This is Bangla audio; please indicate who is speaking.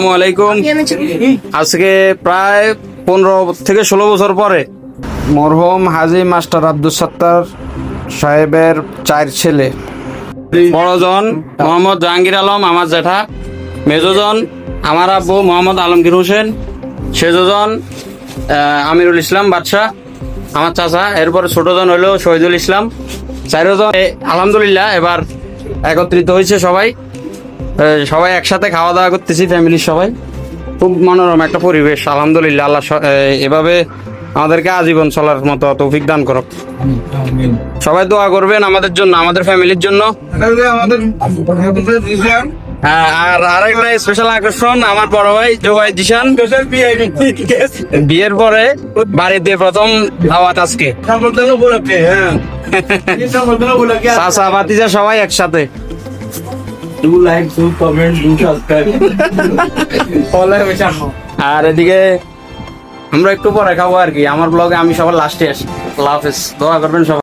Speaker 1: আসসালামু আলাইকুম। আজকে প্রায় 15 থেকে 16 বছর পরে মরহুম হাজী মাস্টার আব্দুল সত্তার সাহেবের 4 ছেলে, বড়জন মোহাম্মদ জাহাঙ্গীর আলম আমার জ্যাঠা, মেজোজন আমার আব্বু মোহাম্মদ আলমগীর হোসেন, সেজোজন আমিরুল ইসলাম বাদশাহ আমার চাচা, এরপরে ছোটজন হলো শহীদুল ইসলাম। 4 জন আলহামদুলিল্লাহ এবার একত্রিত হয়েছে সবাই একসাথে খাওয়া দাওয়া করতেছি, ফ্যামিলির সবাই। খুব মনোরম একটা পরিবেশ আলহামদুলিল্লাহ। আল্লাহ এভাবে আমাদেরকে আজীবন চলার মতো তৌফিক দান করুক। সবাই দোয়া করবেন আমাদের জন্য, আমাদের ফ্যামিলির জন্য। হ্যাঁ, আর আরেকটা স্পেশাল আকর্ষণ আমার বড় ভাই জোবাই জিশান, বিয়ের পরে বাড়িতে প্রথম দাওয়াত আজকে। চাচা ভাতিজা সবাই একসাথে। আর এদিকে আমরা একটু পরে খাবো আর কি। আমার ব্লগে আমি সবার লাস্টে আসি। আল্লাহ হাফেজ, দোয়া করবেন সবাই।